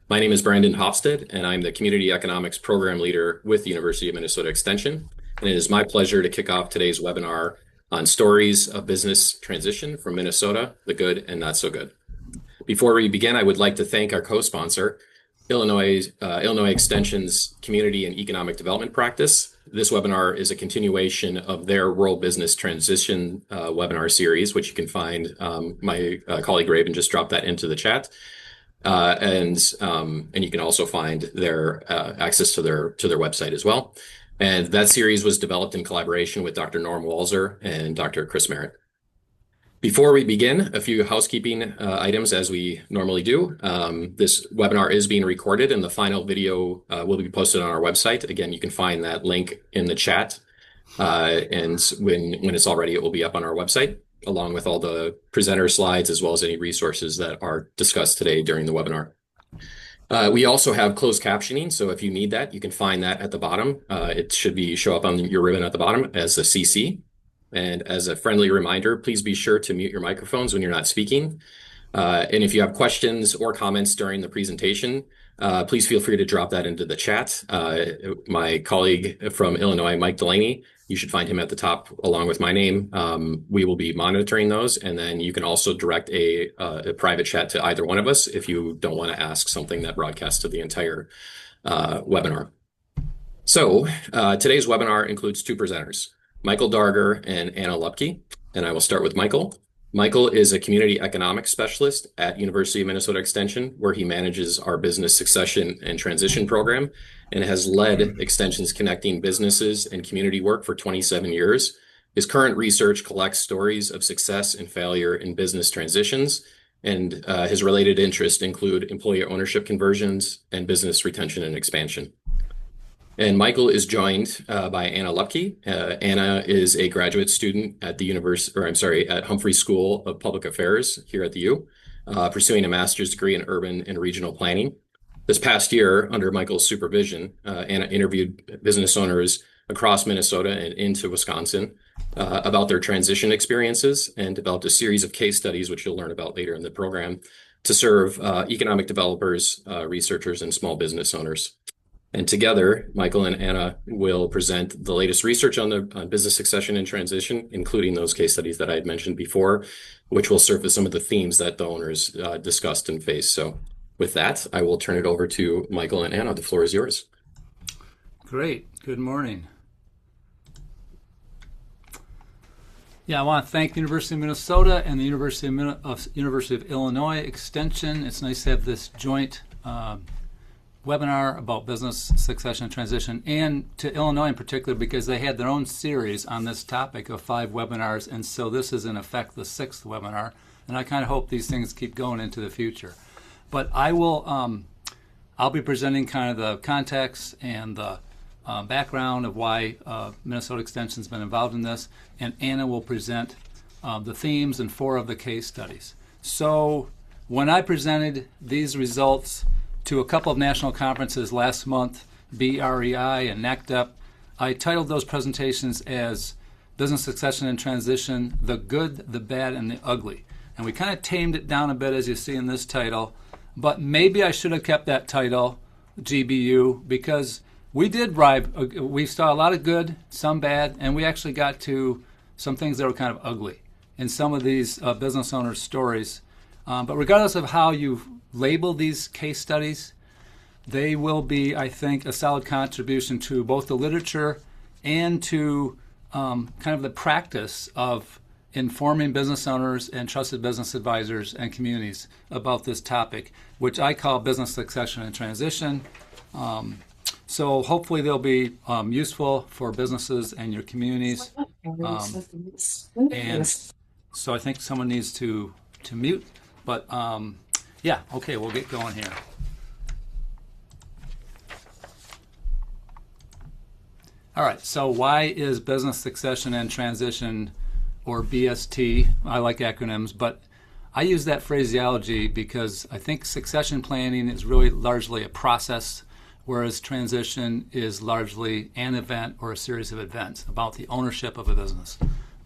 My name is Brandon Hofstede, and I'm the Community Economics Program Leader with the University of Minnesota Extension. And it is my pleasure to kick off today's webinar on stories of business transition from Minnesota, the good and not so good. Before we begin, I would like to thank our co-sponsor, Illinois Extension's Community and Economic Development Practice. This webinar is a continuation of their Rural Business Transition webinar series, which you can find. My colleague Raven just dropped that into the chat. And you can also find their access to their website as well. And that series was developed in collaboration with Dr. Norm Walzer and Dr. Chris Merritt. Before we begin, a few housekeeping items as we normally do. This webinar is being recorded and the final video will be posted on our website. Again, you can find that link in the chat. And when it's all ready, it will be up on our website, along with all the presenter slides, as well as any resources that are discussed today during the webinar. We also have closed captioning, so if you need that, you can find that at the bottom. It should show up on your ribbon at the bottom as a CC. And as a friendly reminder, please be sure to mute your microphones when you're not speaking. And if you have questions or comments during the presentation, please feel free to drop that into the chat. My colleague from Illinois, Mike Delaney, you should find him at the top along with my name. We will be monitoring those, and then you can also direct a private chat to either one of us if you don't want to ask something that broadcasts to the entire webinar. So today's webinar includes two presenters, Michael Darger and Anna Luepke, and I will start with Michael. Michael is a community economics specialist at University of Minnesota Extension, where he manages our business succession and transition program and has led Extension's connecting businesses and community work for 27 years. His current research collects stories of success and failure in business transitions, and his related interests include employee ownership conversions and business retention and expansion. And Michael is joined by Anna Luepke. Anna is a graduate student at the at Humphrey School of Public Affairs here at the U, pursuing a master's degree in urban and regional planning. This past year, under Michael's supervision, Anna interviewed business owners across Minnesota and into Wisconsin about their transition experiences and developed a series of case studies, which you'll learn about later in the program, to serve economic developers, researchers, and small business owners. And together, Michael and Anna will present the latest research on business succession and transition, including those case studies that I had mentioned before, which will surface some of the themes that the owners discussed and faced. So with that, I will turn it over to Michael and Anna. The floor is yours. Great. Good morning. Yeah, I want to thank the University of Minnesota and the University of Illinois Extension. It's nice to have this joint webinar about business succession and transition, and to Illinois in particular because they had their own series on this topic of 5 webinars, and so this is in effect the 6th webinar, and I kind of hope these things keep going into the future. But I'll be presenting kind of the context and the background of why Minnesota Extension's been involved in this, and Anna will present the themes and 4 of the case studies. So when I presented these results to a couple of national conferences last month, BREI and NACDEP, I titled those presentations as Business Succession and Transition, the Good, the Bad, and the Ugly. And we kind of tamed it down a bit, as you see in this title, but maybe I should have kept that title, GBU, because we saw a lot of good, some bad, and we actually got to some things that were kind of ugly in some of these business owners' stories. But regardless of how you label these case studies, they will be, I think, a solid contribution to both the literature and to kind of the practice of informing business owners and trusted business advisors and communities about this topic, which I call business succession and transition. So hopefully they'll be useful for businesses and your communities. And so I think someone needs to mute, but yeah, okay, we'll get going here. All right, so why is business succession and transition, or BST, I like acronyms, but I use that phraseology because I think succession planning is really largely a process, whereas transition is largely an event or a series of events about the ownership of a business.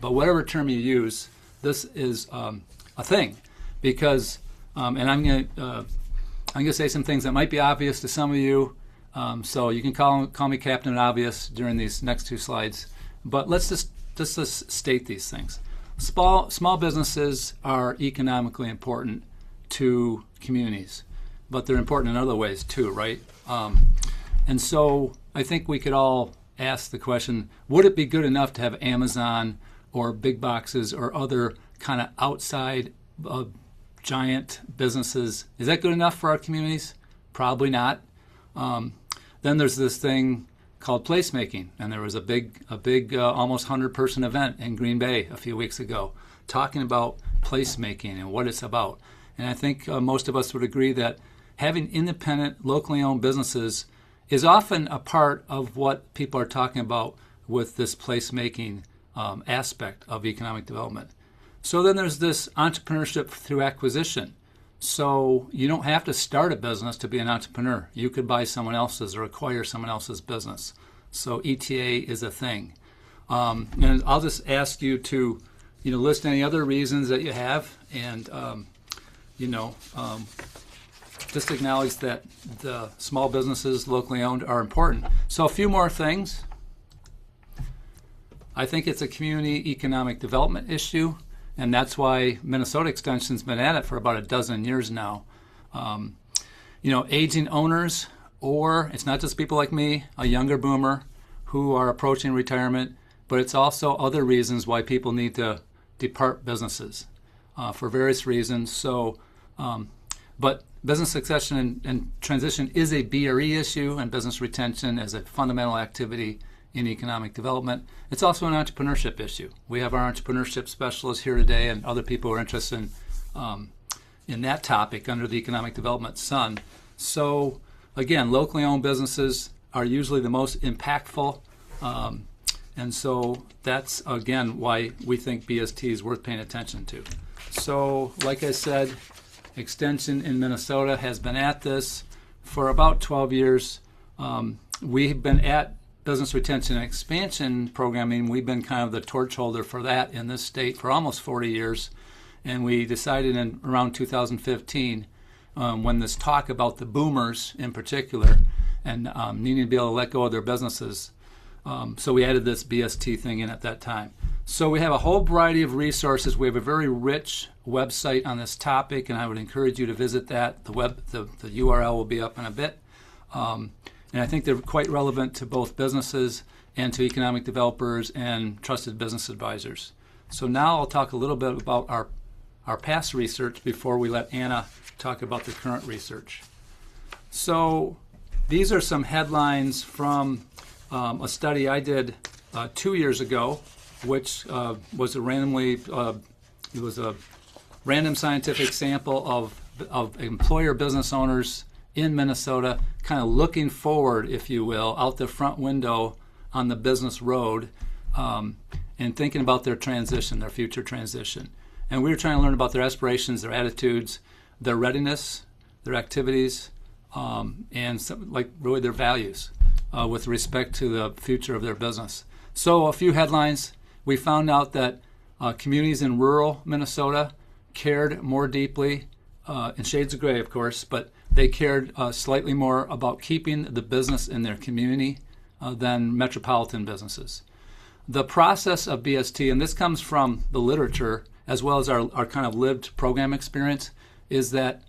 But whatever term you use, this is a thing because, and I'm going to I'm going to say some things that might be obvious to some of you, so you can call me Captain Obvious during these next two slides. But let's just state these things. Small businesses are economically important to communities, but they're important in other ways too, right? And so I think we could all ask the question, would it be good enough to have Amazon or big boxes or other kind of outside giant businesses? Is that good enough for our communities? Probably not. Then there's this thing called placemaking, and there was a big almost 100-person event in Green Bay a few weeks ago talking about placemaking and what it's about. And I think most of us would agree that having independent, locally owned businesses is often a part of what people are talking about with this placemaking aspect of economic development. So then there's this entrepreneurship through acquisition. So you don't have to start a business to be an entrepreneur. You could buy someone else's or acquire someone else's business. So ETA is a thing. And I'll just ask you to, list any other reasons that you have, and just acknowledge that the small businesses locally owned are important. So a few more things. I think it's a community economic development issue. And that's why Minnesota Extension's been at it for about a dozen years now. Aging owners, or it's not just people like me, a younger boomer who are approaching retirement, but it's also other reasons why people need to depart businesses for various reasons. So, but business succession and transition is a BRE issue, and business retention is a fundamental activity in economic development. It's also an entrepreneurship issue. We have our entrepreneurship specialists here today, and other people who are interested in that topic under the economic development sun. So again, locally owned businesses are usually the most impactful, and so that's again why we think BST is worth paying attention to. So like I said, Extension in Minnesota has been at this for about 12 years. We've been at business retention and expansion programming. We've been kind of the torch holder for that in this state for almost 40 years. And we decided in around 2015, when this talk about the boomers in particular and needing to be able to let go of their businesses, so we added this BST thing in at that time. So we have a whole variety of resources. We have a very rich website on this topic, and I would encourage you to visit that. The URL will be up in a bit. And I think they're quite relevant to both businesses and to economic developers and trusted business advisors. So now I'll talk a little bit about our past research before we let Anna talk about the current research. So these are some headlines from a study I did 2 years ago, which was a random scientific sample of employer business owners in Minnesota, kind of looking forward, if you will, out the front window on the business road, and thinking about their transition, their future transition. And we were trying to learn about their aspirations, their attitudes, their readiness, their activities, and really their values with respect to the future of their business. So a few headlines. We found out that communities in rural Minnesota cared more deeply, in shades of gray, of course, but they cared slightly more about keeping the business in their community than metropolitan businesses. The process of BST, and this comes from the literature as well as our kind of lived program experience, is that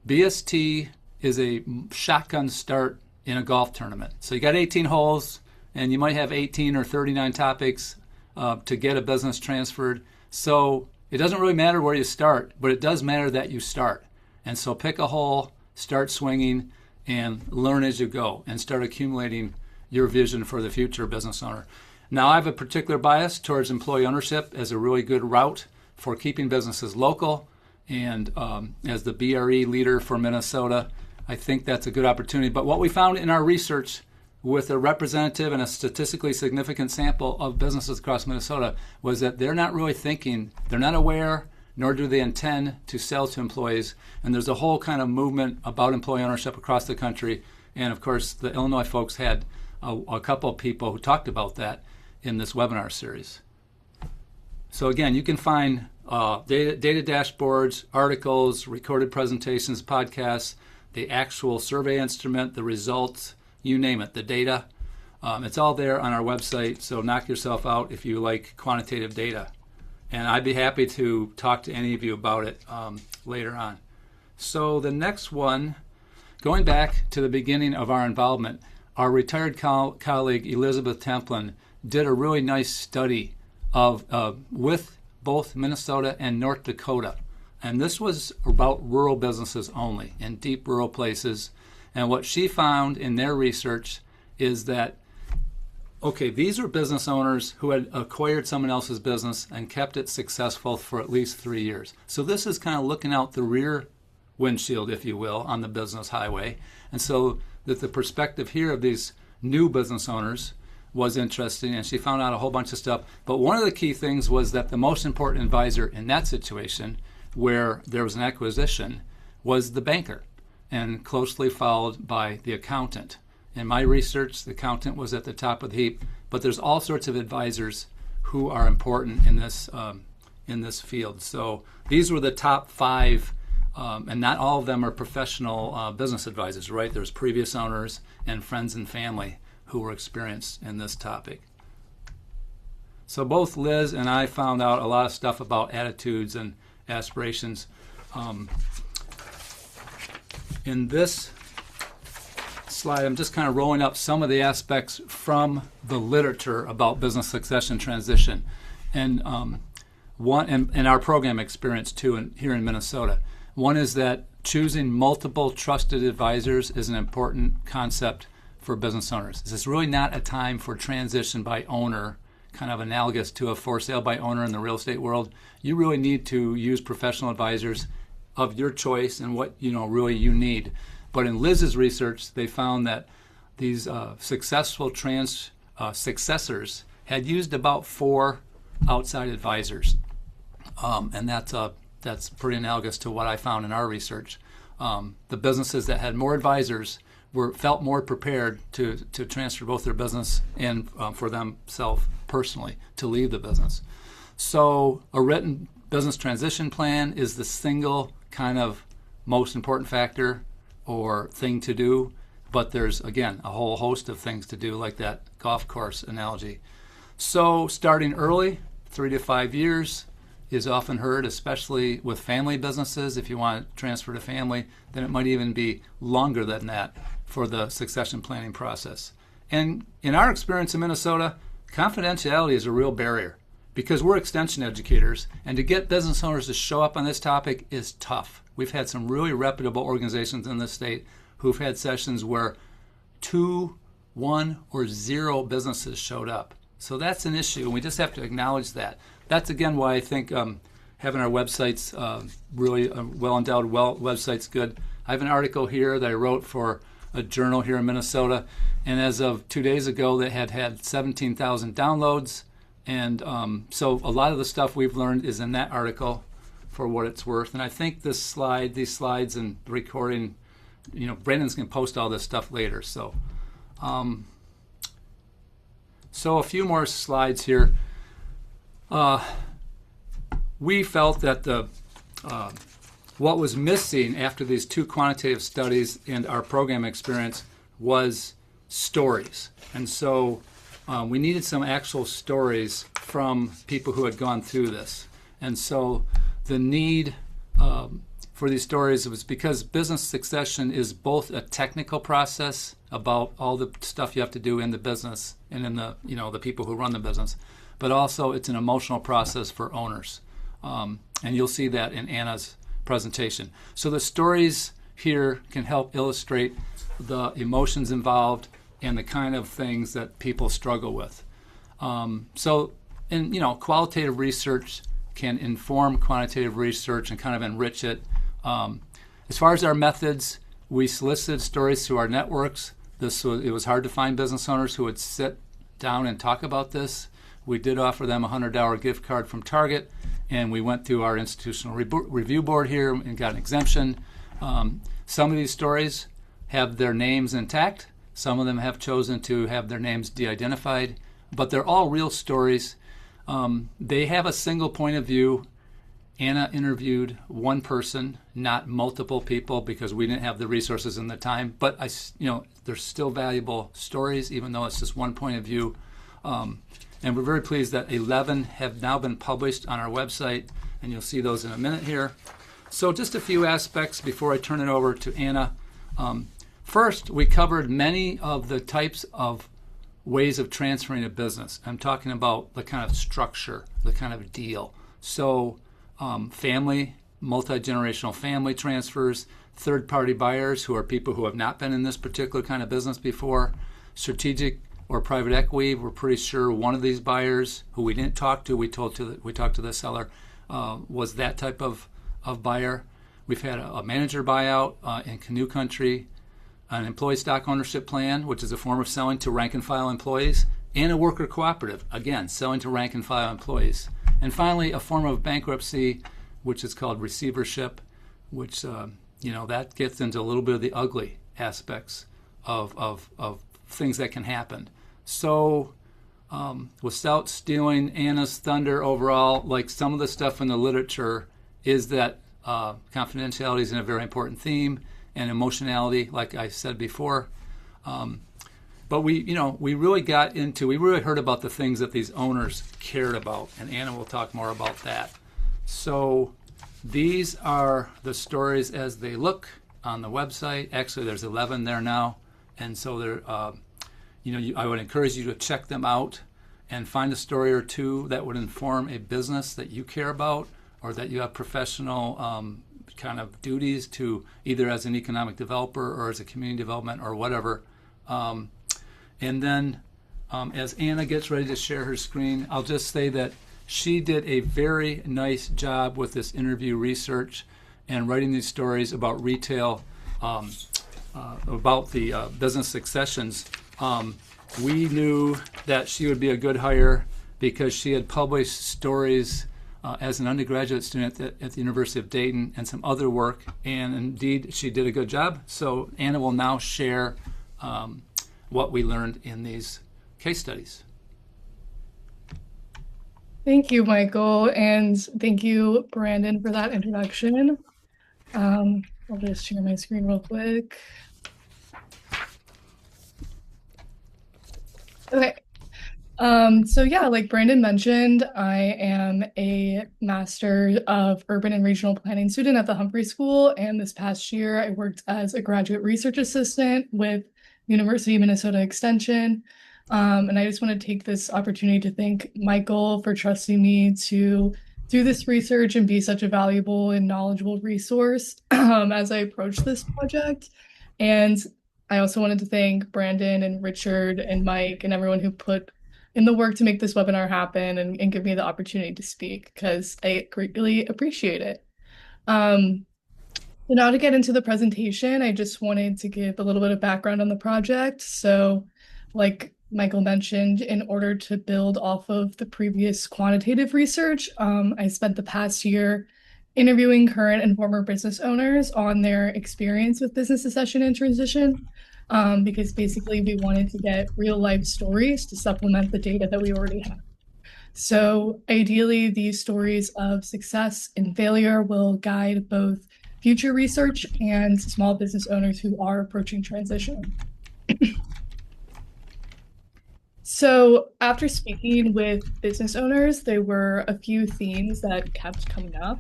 BST is a shotgun start in a golf tournament. So you got 18 holes, and you might have 18 or 39 topics to get a business transferred. So it doesn't really matter where you start, but it does matter that you start. And so pick a hole, start swinging, and learn as you go, and start accumulating your vision for the future business owner. Now, I have a particular bias towards employee ownership as a really good route for keeping businesses local, and as the BRE leader for Minnesota, I think that's a good opportunity. But what we found in our research with a representative and a statistically significant sample of businesses across Minnesota was that they're not really thinking, they're not aware, nor do they intend to sell to employees. And there's a whole kind of movement about employee ownership across the country. And of course, the Illinois folks had a couple of people who talked about that in this webinar series. So again, you can find data dashboards, articles, recorded presentations, podcasts the actual survey instrument, the results, you name it, the data. It's all there on our website, so knock yourself out if you like quantitative data. And I'd be happy to talk to any of you about it later on. So the next one, going back to the beginning of our involvement, our retired colleague Elizabeth Templin did a really nice study of with both Minnesota and North Dakota. And this was about rural businesses only, in deep rural places. And what she found in their research is that, okay, these are business owners who had acquired someone else's business and kept it successful for at least 3 years. So this is kind of looking out the rear windshield, if you will, on the business highway. And so that the perspective here of these new business owners was interesting, and she found out a whole bunch of stuff. But one of the key things was that the most important advisor in that situation, where there was an acquisition, was the banker, and closely followed by the accountant. In my research, the accountant was at the top of the heap, but there's all sorts of advisors who are important in this field. So these were the top 5, and not all of them are professional business advisors, right? There's previous owners and friends and family who were experienced in this topic. So both Liz and I found out a lot of stuff about attitudes and aspirations. In this slide, I'm just kind of rolling up some of the aspects from the literature about business succession transition, and our program experience too here in Minnesota. One is that choosing multiple trusted advisors is an important concept for business owners. This is really not a time for transition by owner, kind of analogous to a for sale by owner in the real estate world. You really need to use professional advisors of your choice and what really you need. But in Liz's research, they found that these successful successors had used about 4 outside advisors, and that's pretty analogous to what I found in our research. The businesses that had more advisors felt more prepared to transfer both their business and for themselves personally to leave the business. So a written business transition plan is the single kind of most important factor or thing to do, but there's, again, a whole host of things to do, like that golf course analogy. So starting early, 3 to 5 years, is often heard, especially with family businesses. If you want to transfer to family, then it might even be longer than that for the succession planning process. And in our experience in Minnesota, confidentiality is a real barrier because we're extension educators, and to get business owners to show up on this topic is tough. We've had some really reputable organizations in this state who've had sessions where 2, 1, or 0 businesses showed up. So that's an issue, and we just have to acknowledge that. That's, again, why I think having our websites, really well-endowed website's good. I have an article here that I wrote for a journal here in Minnesota, and as of 2 days ago, they had 17,000 downloads. And so a lot of the stuff we've learned is in that article for what it's worth. And I think these slides and the recording, Brandon's going to post all this stuff later. So a few more slides here. We felt that what was missing after these 2 quantitative studies and our program experience was stories. And so we needed some actual stories from people who had gone through this. And so the need for these stories was because business succession is both a technical process about all the stuff you have to do in the business and in the people who run the business, but also it's an emotional process for owners. And you'll see that in Anna's presentation. So the stories here can help illustrate the emotions involved and the kind of things that people struggle with. Qualitative research can inform quantitative research and kind of enrich it. As far as our methods, we solicited stories through our networks. It was hard to find business owners who would sit down and talk about this. We did offer them a $100 gift card from Target, and we went through our institutional review board here and got an exemption. Some of these stories have their names intact. Some of them have chosen to have their names de-identified, but they're all real stories. They have a single point of view, Anna interviewed one person, not multiple people, because we didn't have the resources and the time. But there's still valuable stories, even though it's just one point of view. And we're very pleased that 11 have now been published on our website, and you'll see those in a minute here. So just a few aspects before I turn it over to Anna. First, we covered many of the types of ways of transferring a business. I'm talking about the kind of structure, the kind of deal. So family, multi-generational family transfers, third-party buyers who are people who have not been in this particular kind of business before, strategic or private equity. We're pretty sure one of these buyers who we didn't talk to, we talked to the seller, was that type of buyer. We've had a manager buyout in Canoe Country, an employee stock ownership plan, which is a form of selling to rank and file employees, and a worker cooperative, again, selling to rank and file employees. And finally, a form of bankruptcy, which is called receivership, which that gets into a little bit of the ugly aspects of things that can happen. So without stealing Anna's thunder overall, like some of the stuff in the literature is that confidentiality is a very important theme, and emotionality, like I said before. But we really heard about the things that these owners cared about, and Anna will talk more about that. So these are the stories as they look on the website. Actually, there's 11 there now, and so they're, I would encourage you to check them out and find a story or two that would inform a business that you care about or that you have professional kind of duties to, either as an economic developer or as a community development or whatever. And then as Anna gets ready to share her screen, I'll just say that she did a very nice job with this interview research and writing these stories about retail, about the business successions. We knew that she would be a good hire because she had published stories as an undergraduate student at the University of Dayton and some other work, and indeed she did a good job. So Anna will now share what we learned in these case studies. Thank you, Michael, and thank you, Brandon, for that introduction. I'll just share my screen real quick. Okay. So yeah, like Brandon mentioned, I am a Master of Urban and Regional Planning student at the Humphrey School, and this past year I worked as a graduate research assistant with University of Minnesota Extension. And I just want to take this opportunity to thank Michael for trusting me to do this research and be such a valuable and knowledgeable resource as I approach this project. And I also wanted to thank Brandon and Richard and Mike and everyone who put in the work to make this webinar happen and give me the opportunity to speak, because I greatly appreciate it. So now to get into the presentation, I just wanted to give a little bit of background on the project. So like Michael mentioned, in order to build off of the previous quantitative research, I spent the past year interviewing current and former business owners on their experience with business succession and transition, because basically we wanted to get real life stories to supplement the data that we already have. So ideally, these stories of success and failure will guide both future research and small business owners who are approaching transition. So after speaking with business owners, there were a few themes that kept coming up.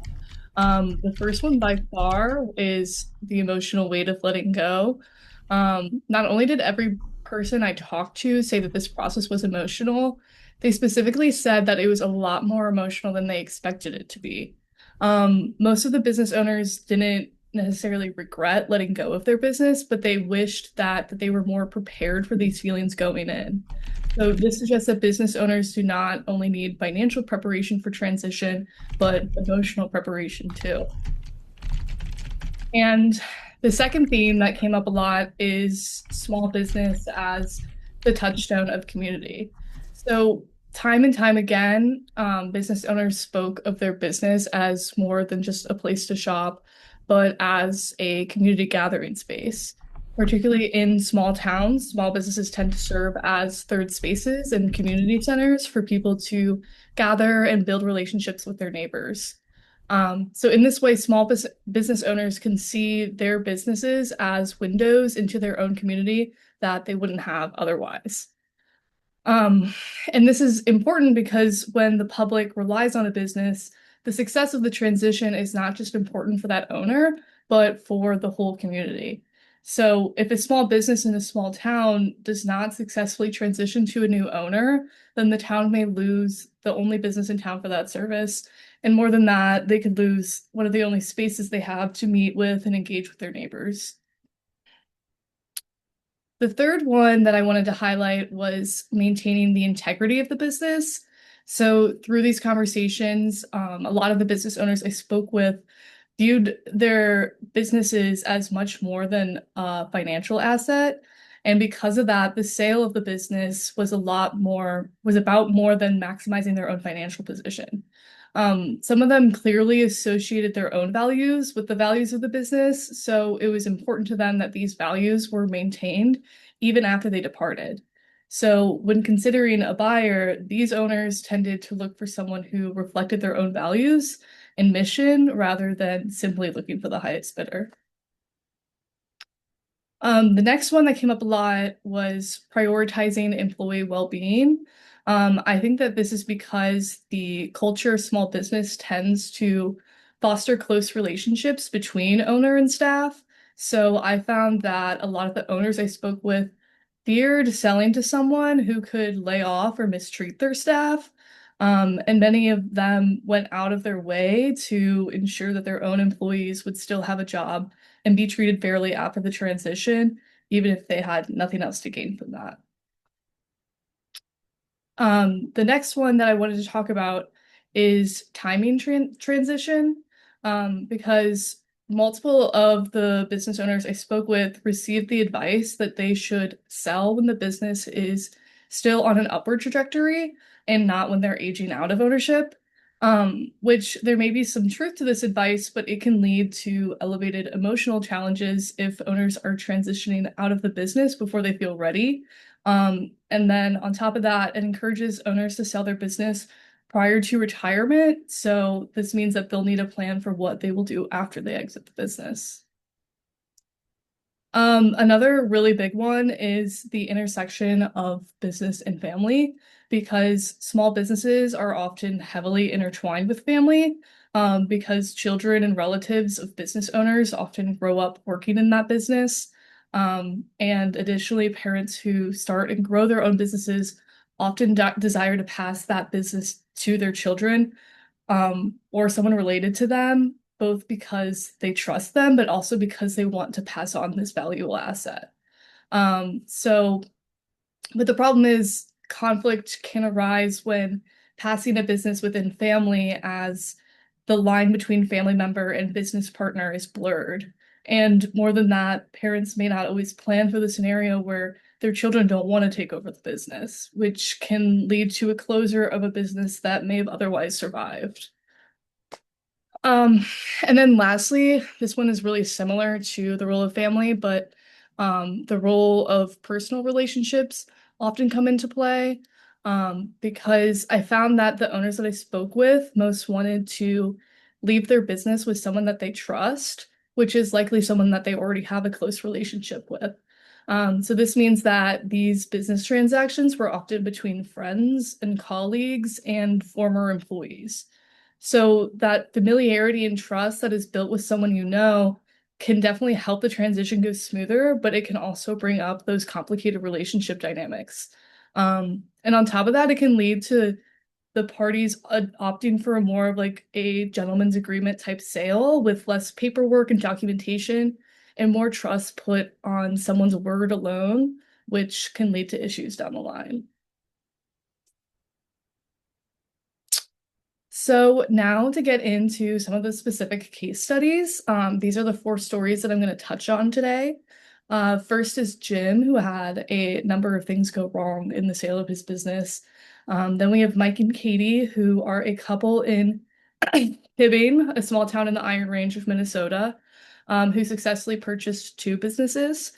The first one by far is the emotional weight of letting go. Not only did every person I talked to say that this process was emotional, they specifically said that it was a lot more emotional than they expected it to be. Most of the business owners didn't necessarily regret letting go of their business, but they wished that they were more prepared for these feelings going in. So this suggests that business owners do not only need financial preparation for transition, but emotional preparation too. And the second theme that came up a lot is small business as the touchstone of community. So time and time again, business owners spoke of their business as more than just a place to shop, but as a community gathering space. Particularly in small towns, small businesses tend to serve as third spaces and community centers for people to gather and build relationships with their neighbors. So in this way, small business owners can see their businesses as windows into their own community that they wouldn't have otherwise. Um, and this is important because when the public relies on a business, the success of the transition is not just important for that owner, but for the whole community. So if a small business in a small town does not successfully transition to a new owner, then the town may lose the only business in town for that service. And more than that, they could lose one of the only spaces they have to meet with and engage with their neighbors. The third one that I wanted to highlight was maintaining the integrity of the business. So, through these conversations, a lot of the business owners I spoke with viewed their businesses as much more than a financial asset. And because of that, the sale of the business was about more than maximizing their own financial position. Some of them clearly associated their own values with the values of the business, so it was important to them that these values were maintained even after they departed. So, when considering a buyer, these owners tended to look for someone who reflected their own values and mission rather than simply looking for the highest bidder. The next one that came up a lot was prioritizing employee well-being. I think that this is because the culture of small business tends to foster close relationships between owner and staff. So I found that a lot of the owners I spoke with feared selling to someone who could lay off or mistreat their staff. And many of them went out of their way to ensure that their own employees would still have a job and be treated fairly after the transition, even if they had nothing else to gain from that. The next one that I wanted to talk about is timing transition, because multiple of the business owners I spoke with received the advice that they should sell when the business is still on an upward trajectory and not when they're aging out of ownership. Which there may be some truth to this advice, but it can lead to elevated emotional challenges if owners are transitioning out of the business before they feel ready. And then on top of that, it encourages owners to sell their business prior to retirement. So this means that they'll need a plan for what they will do after they exit the business. Another really big one is the intersection of business and family, because small businesses are often heavily intertwined with family, because children and relatives of business owners often grow up working in that business. And additionally, parents who start and grow their own businesses often desire to pass that business to their children, or someone related to them, both because they trust them, but also because they want to pass on this valuable asset. So, but the problem is conflict can arise when passing a business within family, as the line between family member and business partner is blurred. And more than that, parents may not always plan for the scenario where their children don't want to take over the business, which can lead to a closure of a business that may have otherwise survived. Um, and then lastly, this one is really similar to the role of family, but the role of personal relationships often come into play, because I found that the owners that I spoke with most wanted to leave their business with someone that they trust, which is likely someone that they already have a close relationship with. So this means that these business transactions were often between friends and colleagues and former employees. So that familiarity and trust that is built with someone you know can definitely help the transition go smoother, but it can also bring up those complicated relationship dynamics. And on top of that, it can lead to the parties opting for a more of like a gentleman's agreement type sale with less paperwork and documentation and more trust put on someone's word alone, which can lead to issues down the line. So now to get into some of the specific case studies, these are the four stories that I'm going to touch on today. First is Jim, who had a number of things go wrong in the sale of his business. Then we have Mike and Katie, who are a couple in Hibbing, a small town in the Iron Range of Minnesota, who successfully purchased two businesses.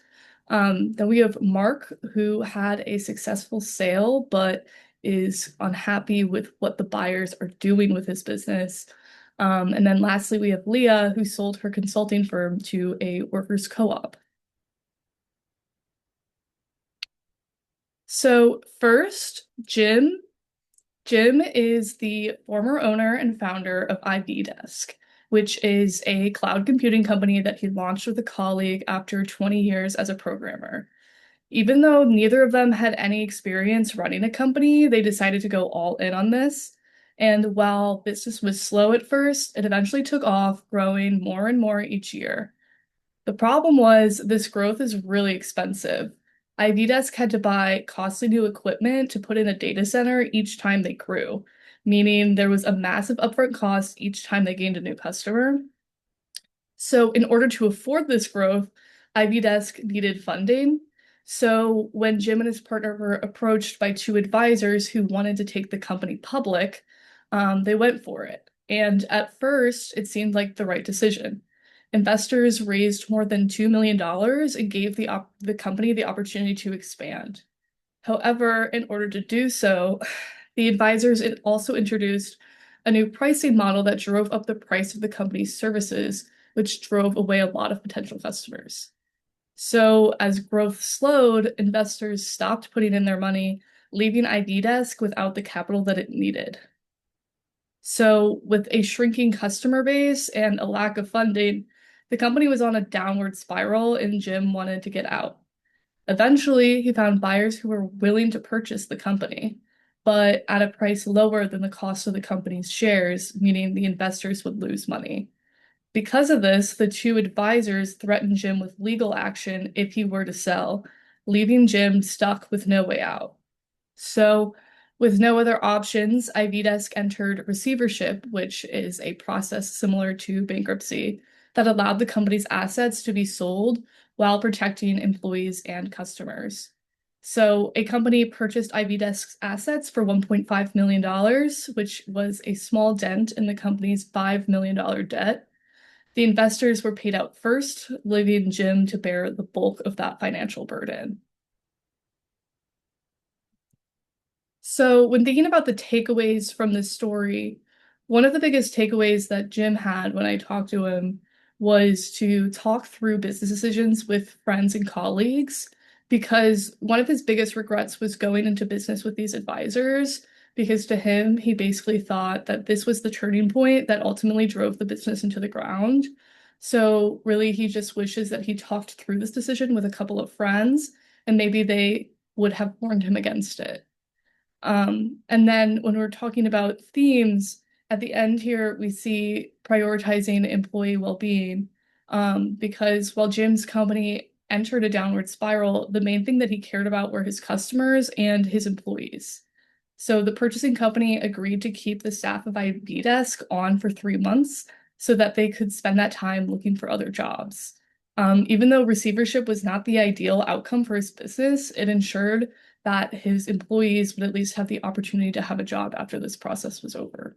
Then we have Mark, who had a successful sale, but is unhappy with what the buyers are doing with his business. And then lastly, we have Leah, who sold her consulting firm to a workers' co-op. So first, Jim. Jim is the former owner and founder of IV Desk, which is a cloud computing company that he launched with a colleague after 20 years as a programmer. Even though neither of them had any experience running a company, they decided to go all in on this. And while business was slow at first, it eventually took off, growing more and more each year. The problem was this growth is really expensive. IVDesk had to buy costly new equipment to put in a data center each time they grew, meaning there was a massive upfront cost each time they gained a new customer. So, in order to afford this growth, Ivy Desk needed funding. So, when Jim and his partner were approached by two advisors who wanted to take the company public, they went for it. And at first, it seemed like the right decision. Investors raised more than $2 million dollars and gave the company the opportunity to expand. However, in order to do so, the advisors also introduced a new pricing model that drove up the price of the company's services, which drove away a lot of potential customers. So, as growth slowed, investors stopped putting in their money, leaving ID Desk without the capital that it needed. So, with a shrinking customer base and a lack of funding, the company was on a downward spiral and Jim wanted to get out. Eventually, he found buyers who were willing to purchase the company, but at a price lower than the cost of the company's shares, meaning the investors would lose money. Because of this, the two advisors threatened Jim with legal action if he were to sell, leaving Jim stuck with no way out. So, with no other options, IVDesk entered receivership, which is a process similar to bankruptcy that allowed the company's assets to be sold while protecting employees and customers. So, a company purchased IVDesk's assets for $1.5 million, which was a small dent in the company's $5 million debt. The investors were paid out first, leaving Jim to bear the bulk of that financial burden. So, when thinking about the takeaways from this story, one of the biggest takeaways that Jim had when I talked to him was to talk through business decisions with friends and colleagues, because one of his biggest regrets was going into business with these advisors, because to him, he basically thought that this was the turning point that ultimately drove the business into the ground. So, really, he just wishes that he talked through this decision with a couple of friends, and maybe they would have warned him against it. And then when we're talking about themes, at the end here, we see prioritizing employee well-being. Because while Jim's company entered a downward spiral, the main thing that he cared about were his customers and his employees. So the purchasing company agreed to keep the staff of IB Desk on for 3 months so that they could spend that time looking for other jobs. Even though receivership was not the ideal outcome for his business, it ensured that his employees would at least have the opportunity to have a job after this process was over.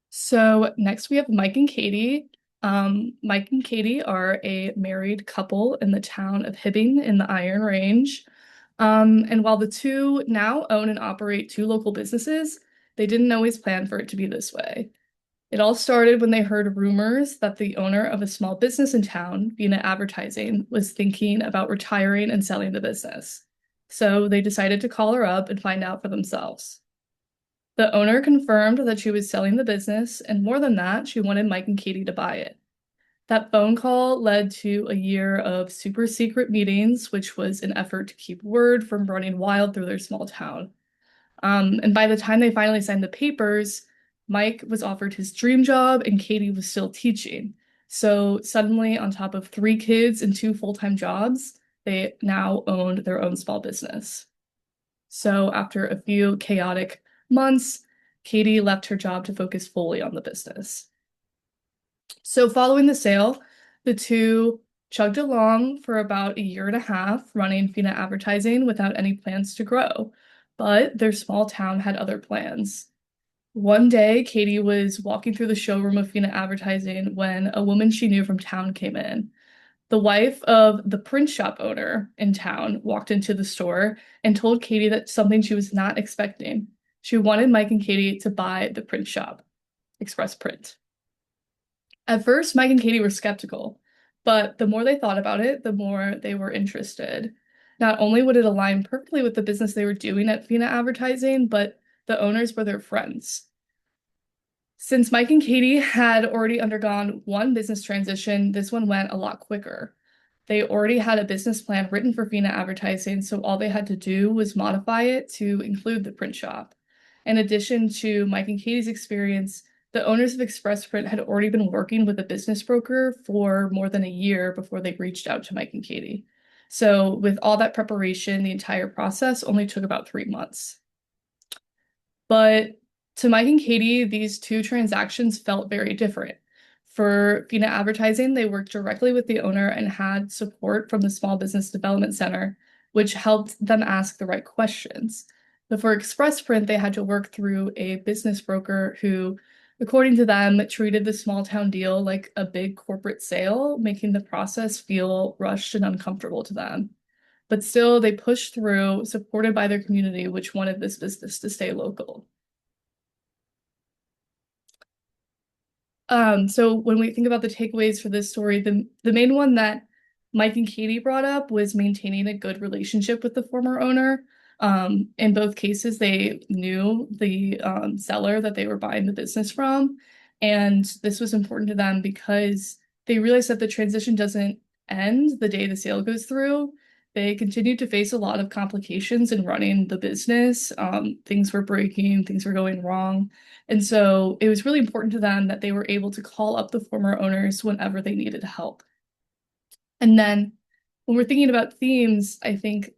So next we have Mike and Katie. Mike and Katie are a married couple in the town of Hibbing in the Iron Range. And while the two now own and operate two local businesses, they didn't always plan for it to be this way. It all started when they heard rumors that the owner of a small business in town, Vina Advertising, was thinking about retiring and selling the business. So they decided to call her up and find out for themselves. The owner confirmed that she was selling the business, and more than that, she wanted Mike and Katie to buy it. That phone call led to a year of super secret meetings, which was an effort to keep word from running wild through their small town. And by the time they finally signed the papers, Mike was offered his dream job and Katie was still teaching. So suddenly, on top of 3 kids and 2 full-time jobs, they now owned their own small business. So after a few chaotic months, Katie left her job to focus fully on the business. So following the sale, the two chugged along for about a year and a half, running Fina Advertising without any plans to grow. But their small town had other plans. One day, Katie was walking through the showroom of Fina Advertising when a woman she knew from town came in. The wife of the print shop owner in town walked into the store and told Katie that something she was not expecting. She wanted Mike and Katie to buy the print shop, Express Print. At first, Mike and Katie were skeptical, but the more they thought about it, the more they were interested. Not only would it align perfectly with the business they were doing at Fina Advertising, but the owners were their friends. Since Mike and Katie had already undergone one business transition, this one went a lot quicker. They already had a business plan written for Fina Advertising, so all they had to do was modify it to include the print shop. In addition to Mike and Katie's experience, the owners of Express Print had already been working with a business broker for more than a year before they reached out to Mike and Katie. So, with all that preparation, the entire process only took about 3 months. But to Mike and Katie, these two transactions felt very different. For Fina Advertising, they worked directly with the owner and had support from the Small Business Development Center, which helped them ask the right questions. But for Express Print, they had to work through a business broker who, according to them, treated the small town deal like a big corporate sale, making the process feel rushed and uncomfortable to them. But still, they pushed through, supported by their community, which wanted this business to stay local. So when we think about the takeaways for this story, the main one that Mike and Katie brought up was maintaining a good relationship with the former owner. In both cases, they knew the seller that they were buying the business from, and this was important to them because they realized that the transition doesn't end the day the sale goes through. They continued to face a lot of complications in running the business. Things were breaking, things were going wrong. And so it was really important to them that they were able to call up the former owners whenever they needed help. And then when we're thinking about themes, I think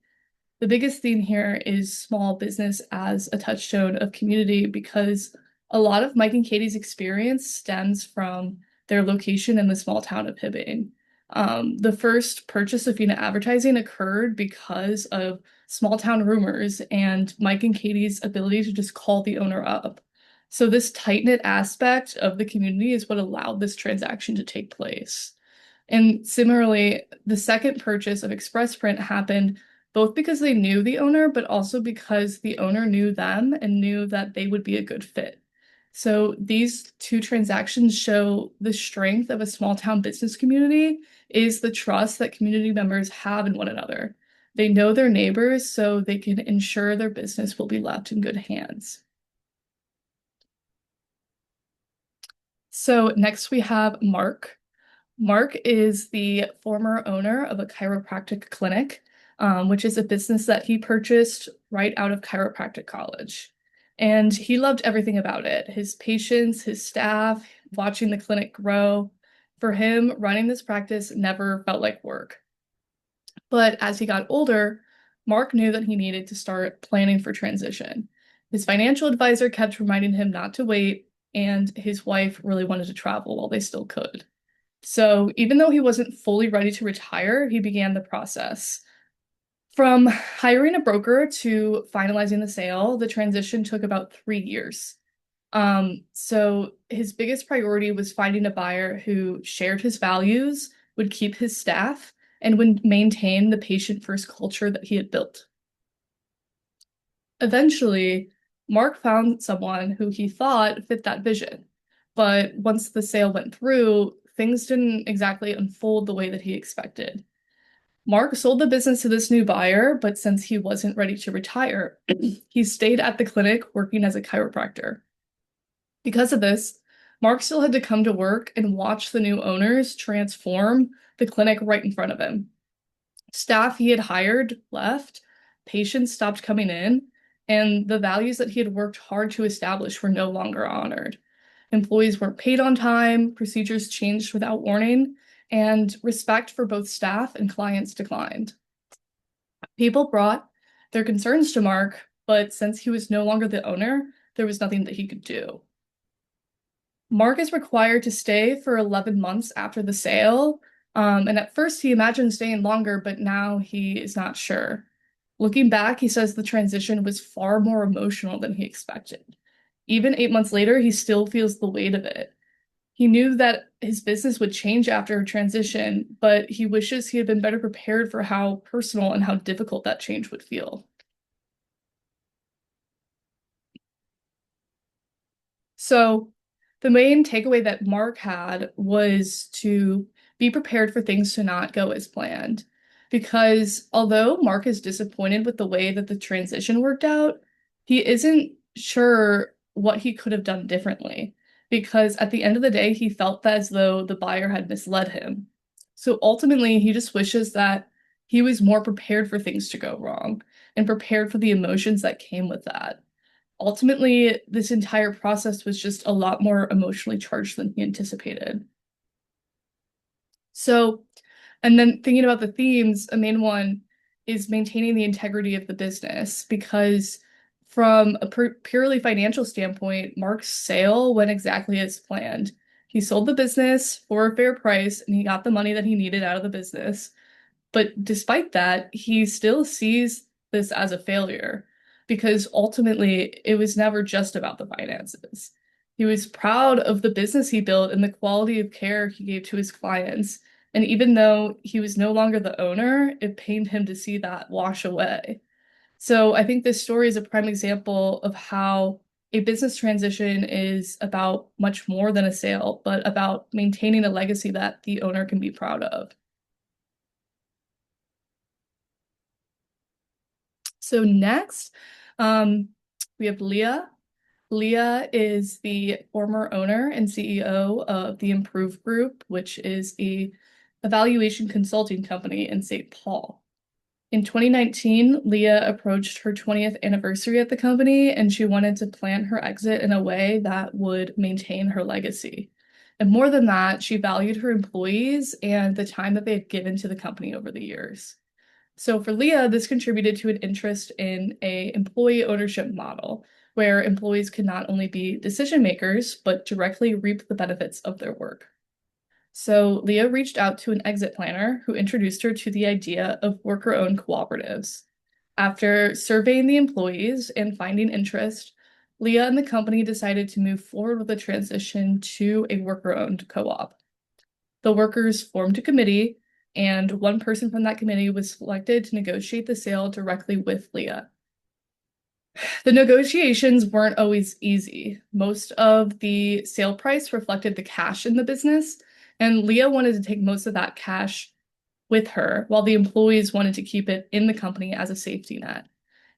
the biggest theme here is small business as a touchstone of community because a lot of Mike and Katie's experience stems from their location in the small town of Hibbing. The first purchase of Fina Advertising occurred because of small town rumors and Mike and Katie's ability to just call the owner up. So this tight-knit aspect of the community is what allowed this transaction to take place. And similarly, the second purchase of Express Print happened both because they knew the owner, but also because the owner knew them and knew that they would be a good fit. So these two transactions show the strength of a small town business community is the trust that community members have in one another. They know their neighbors, so they can ensure their business will be left in good hands. So next we have Mark. Mark is the former owner of a chiropractic clinic, which is a business that he purchased right out of chiropractic college. And he loved everything about it, his patients, his staff, watching the clinic grow. For him, running this practice never felt like work. But as he got older, Mark knew that he needed to start planning for transition. His financial advisor kept reminding him not to wait, and his wife really wanted to travel while they still could. So even though he wasn't fully ready to retire, he began the process. From hiring a broker to finalizing the sale, the transition took about 3 years. So his biggest priority was finding a buyer who shared his values, would keep his staff, and would maintain the patient-first culture that he had built. Eventually, Mark found someone who he thought fit that vision. But once the sale went through, things didn't exactly unfold the way that he expected. Mark sold the business to this new buyer, but since he wasn't ready to retire, he stayed at the clinic working as a chiropractor. Because of this, Mark still had to come to work and watch the new owners transform the clinic right in front of him. Staff he had hired left, patients stopped coming in, and the values that he had worked hard to establish were no longer honored. Employees weren't paid on time, procedures changed without warning, and respect for both staff and clients declined. People brought their concerns to Mark, but since he was no longer the owner, there was nothing that he could do. Mark is required to stay for 11 months after the sale, and at first he imagined staying longer, but now he is not sure. Looking back, he says the transition was far more emotional than he expected. Even 8 months later, he still feels the weight of it. He knew that his business would change after transition, but he wishes he had been better prepared for how personal and how difficult that change would feel. So the main takeaway that Mark had was to be prepared for things to not go as planned. Because although Mark is disappointed with the way that the transition worked out, he isn't sure what he could have done differently. Because at the end of the day, he felt that as though the buyer had misled him. So ultimately, he just wishes that he was more prepared for things to go wrong and prepared for the emotions that came with that. Ultimately, this entire process was just a lot more emotionally charged than he anticipated. So, and then thinking about the themes, a main one is maintaining the integrity of the business because from a purely financial standpoint, Mark's sale went exactly as planned. He sold the business for a fair price and he got the money that he needed out of the business. But despite that, he still sees this as a failure because ultimately it was never just about the finances. He was proud of the business he built and the quality of care he gave to his clients. And even though he was no longer the owner, it pained him to see that wash away. So I think this story is a prime example of how a business transition is about much more than a sale, but about maintaining a legacy that the owner can be proud of. So next, we have Leah. Leah is the former owner and CEO of the Improve Group, which is a evaluation consulting company in St. Paul. In 2019, Leah approached her 20th anniversary at the company, and she wanted to plan her exit in a way that would maintain her legacy. And more than that, she valued her employees and the time that they had given to the company over the years. So for Leah, this contributed to an interest in a employee ownership model where employees could not only be decision makers, but directly reap the benefits of their work. So Leah reached out to an exit planner who introduced her to the idea of worker-owned cooperatives. After surveying the employees and finding interest, Leah and the company decided to move forward with a transition to a worker-owned co-op. The workers formed a committee, and one person from that committee was selected to negotiate the sale directly with Leah. The negotiations weren't always easy. Most of the sale price reflected the cash in the business, and Leah wanted to take most of that cash with her, while the employees wanted to keep it in the company as a safety net.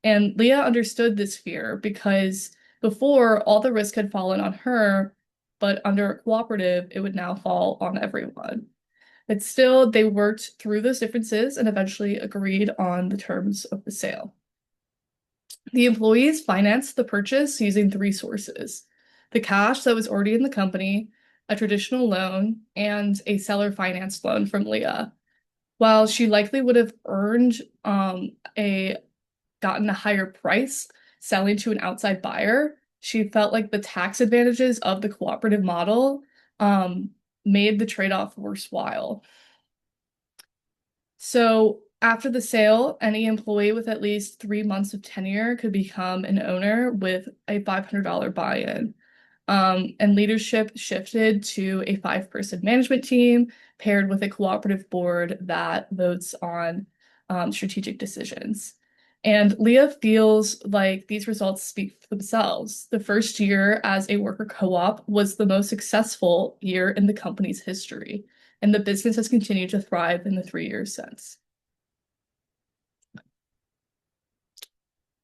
And Leah understood this fear because before, all the risk had fallen on her, but under a cooperative, it would now fall on everyone. But still, they worked through those differences and eventually agreed on the terms of the sale. The employees financed the purchase using three sources: the cash that was already in the company, a traditional loan, and a seller finance loan from Leah. While she likely would have earned a gotten a higher price selling to an outside buyer, she felt like the tax advantages of the cooperative model made the trade-off worthwhile. So after the sale, any employee with at least 3 months of tenure could become an owner with a $500 buy-in. And leadership shifted to a five-person management team paired with a cooperative board that votes on strategic decisions. And Leah feels like these results speak for themselves. The first year as a worker co-op was the most successful year in the company's history, and the business has continued to thrive in the 3 years since.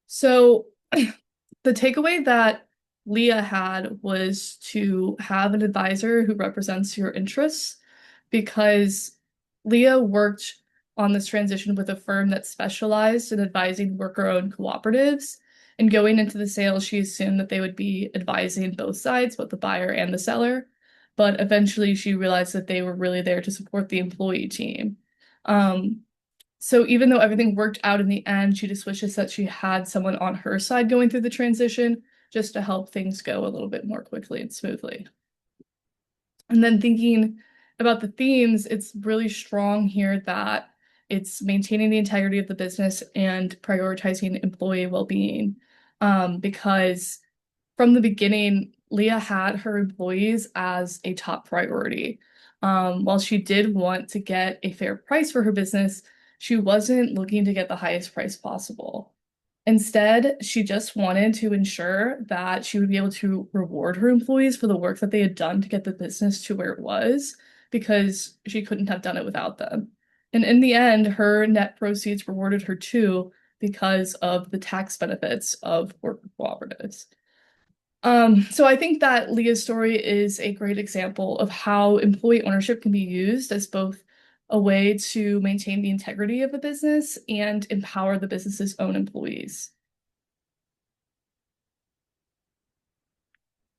So the takeaway that Leah had was to have an advisor who represents your interests because Leah worked on this transition with a firm that specialized in advising worker-owned cooperatives. And going into the sale, she assumed that they would be advising both sides, both the buyer and the seller. But eventually she realized that they were really there to support the employee team. So even though everything worked out in the end, she just wishes that she had someone on her side going through the transition just to help things go a little bit more quickly and smoothly. And then thinking about the themes, it's really strong here that it's maintaining the integrity of the business and prioritizing employee well-being. Because from the beginning, Leah had her employees as a top priority. While she did want to get a fair price for her business, she wasn't looking to get the highest price possible. Instead, she just wanted to ensure that she would be able to reward her employees for the work that they had done to get the business to where it was, because she couldn't have done it without them. And in the end, her net proceeds rewarded her too because of the tax benefits of worker cooperatives. So I think that Leah's story is a great example of how employee ownership can be used as both a way to maintain the integrity of the business and empower the business's own employees.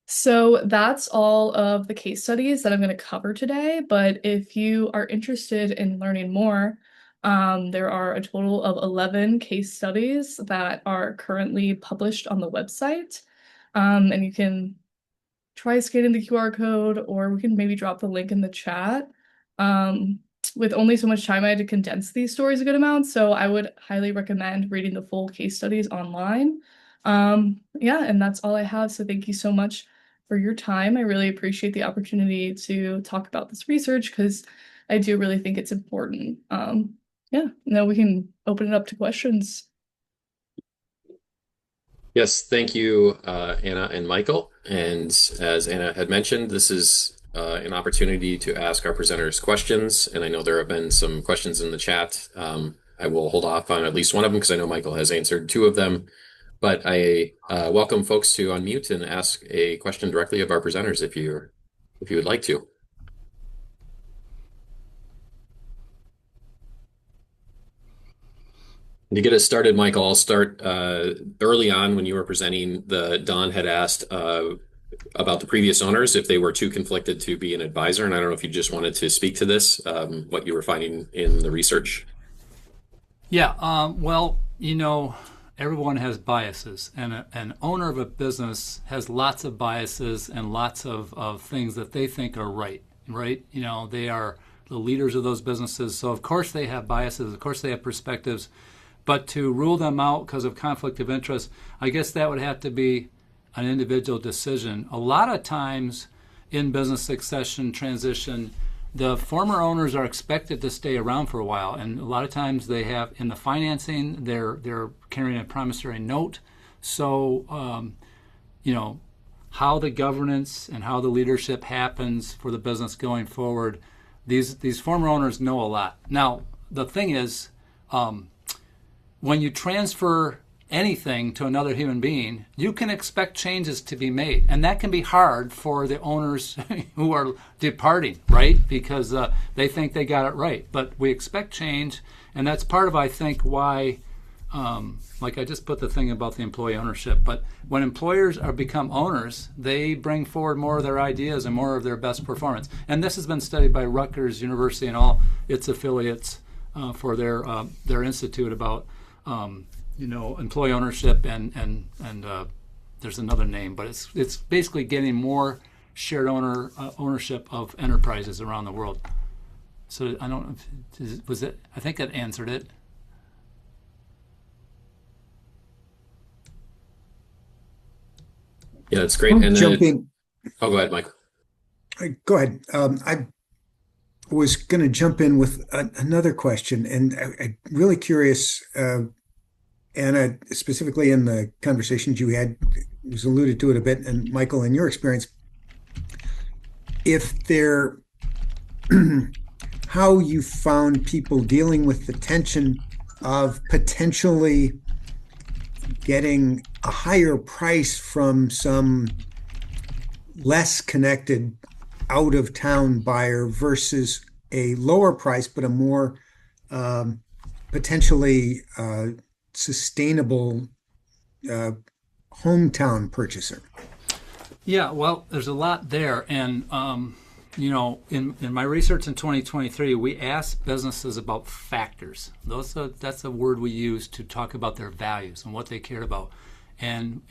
So that's all of the case studies that I'm going to cover today. But if you are interested in learning more, there are a total of 11 case studies that are currently published on the website. And you can try scanning the QR code, or we can maybe drop the link in the chat. With only so much time, I had to condense these stories a good amount, so I would highly recommend reading the full case studies online. Yeah, and that's all I have. So thank you so much for your time. I really appreciate the opportunity to talk about this research because I do really think it's important. Yeah, now we can open it up to questions. Yes, thank you, Anna and Michael. And as Anna had mentioned, this is an opportunity to ask our presenters questions. And I know there have been some questions in the chat. I will hold off on at least one of them because I know Michael has answered two of them. But I welcome folks to unmute and ask a question directly of our presenters if you would like to. To get us started, Michael, I'll start early on when you were presenting. Don had asked about the previous owners if they were too conflicted to be an advisor, and I don't know if you just wanted to speak to this, what you were finding in the research. Yeah, well, everyone has biases, and an owner of a business has lots of biases and lots of things that they think are right? They are the leaders of those businesses, so of course they have biases, of course they have perspectives, but to rule them out because of conflict of interest, I guess that would have to be an individual decision. A lot of times in business succession transition, the former owners are expected to stay around for a while, and a lot of times they have in the financing they're carrying a promissory note. So how the governance and how the leadership happens for the business going forward, these former owners know a lot. Now the thing is, when you transfer anything to another human being, you can expect changes to be made. And that can be hard for the owners who are departing, right? Because they think they got it right. But we expect change, and that's part of, I think, why, like I just put the thing about the employee ownership, but when employers become owners, they bring forward more of their ideas and more of their best performance. And this has been studied by Rutgers University and all its affiliates for their institute about employee ownership and there's another name, but it's basically getting more shared ownership of enterprises around the world. So I don't know, was it? I think that answered it. Yeah, that's great. And jump in. Oh, go ahead, Michael. Go ahead. I was going to jump in with another question, and I'm really curious. Anna, specifically in the conversations you had, was alluded to it a bit, and Michael, in your experience, if there, how you found people dealing with the tension of potentially getting a higher price from some less connected out-of-town buyer versus a lower price, but a more potentially sustainable hometown purchaser. Yeah, well, there's a lot there. And, in my research in 2023, we asked businesses about factors. That's a word we use to talk about their values and what they cared about. And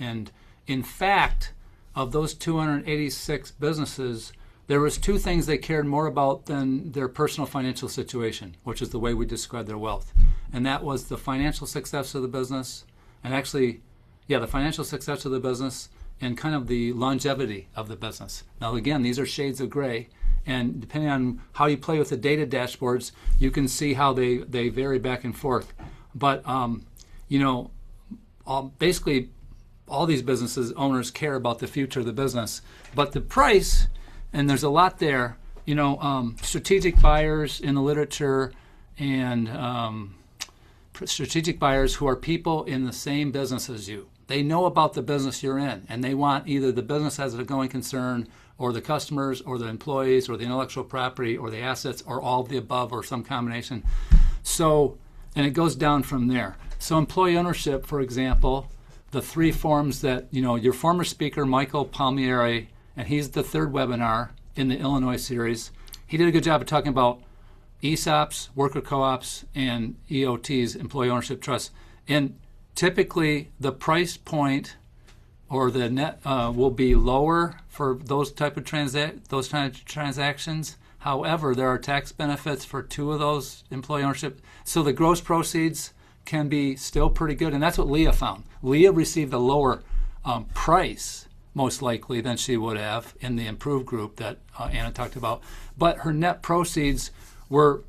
in fact, of those 286 businesses, there was two things they cared more about than their personal financial situation, which is the way we describe their wealth. And that was the financial success of the business, and actually, the financial success of the business and kind of the longevity of the business. Now, again, these are shades of gray, and depending on how you play with the data dashboards, you can see how they vary back and forth. But, basically all these businesses owners care about the future of the business, but the price, and there's a lot there. Strategic buyers in the literature, and strategic buyers who are people in the same business as you. They know about the business you're in, and they want either the business as a going concern, or the customers, or the employees, or the intellectual property, or the assets, or all of the above, or some combination. So, and it goes down from there. So employee ownership, for example, the three forms that, your former speaker, Michael Palmieri, and he's the third webinar in the Illinois series, he did a good job of talking about ESOPs, worker co-ops, and EOTs, employee ownership trusts. And typically the price point or the net will be lower for those type of transactions. However, there are tax benefits for two of those employee ownership. So the gross proceeds can be still pretty good. And that's what Leah found. Leah received a lower price, most likely, than she would have in the improved group that Anna talked about. But her net proceeds were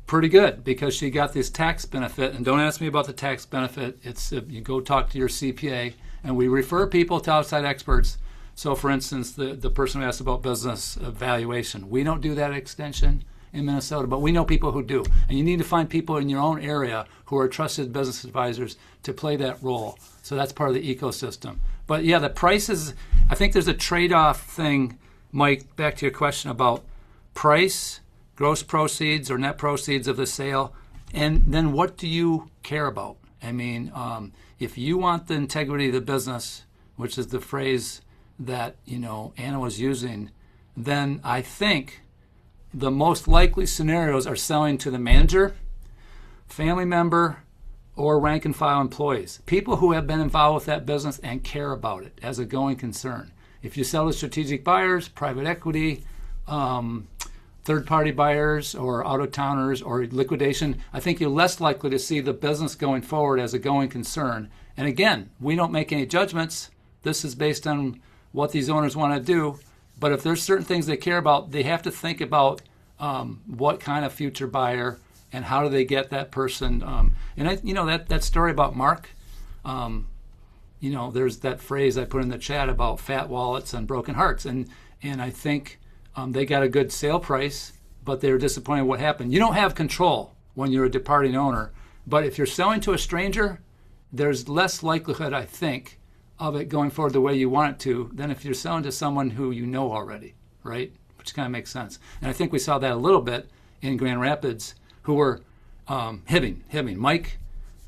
pretty good because she got this tax benefit. And don't ask me about the tax benefit. It's you go talk to your CPA, and we refer people to outside experts. So, for instance, the person who asked about business valuation, we don't do that extension in Minnesota, but we know people who do. And you need to find people in your own area who are trusted business advisors to play that role. So that's part of the ecosystem. But yeah, the prices, I think there's a trade-off thing, Mike, back to your question about price, gross proceeds or net proceeds of the sale, and then what do you care about? I mean, if you want the integrity of the business, which is the phrase that, Anna was using, then I think the most likely scenarios are selling to the manager, family member, or rank and file employees, people who have been involved with that business and care about it as a going concern. If you sell to strategic buyers, private equity, third-party buyers, or out-of-towners, or liquidation, I think you're less likely to see the business going forward as a going concern. And again, we don't make any judgments. This is based on what these owners want to do. But if there's certain things they care about, they have to think about what kind of future buyer and how do they get that person. That story about Mark, there's that phrase I put in the chat about fat wallets and broken hearts. And I think they got a good sale price, but they were disappointed what happened. You don't have control when you're a departing owner. But if you're selling to a stranger, there's less likelihood, I think, of it going forward the way you want it to than if you're selling to someone who you know already, right? Which kind of makes sense. And I think we saw that a little bit in Grand Rapids, who were Hibbing. Mike,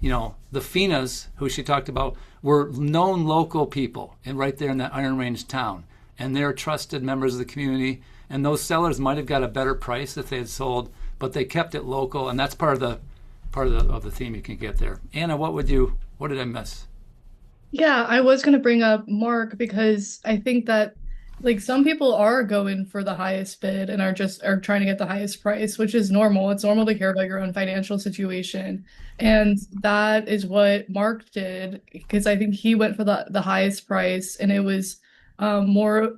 the Finas, who she talked about, were known local people and right there in that Iron Range town. And they're trusted members of the community. And those sellers might have got a better price if they had sold, but they kept it local. And that's part of the theme you can get there. Anna, what did I miss? Yeah, I was going to bring up Mark because I think that some people are going for the highest bid and are trying to get the highest price, which is normal. It's normal to care about your own financial situation. And that is what Mark did, because I think he went for the highest price, and it was owner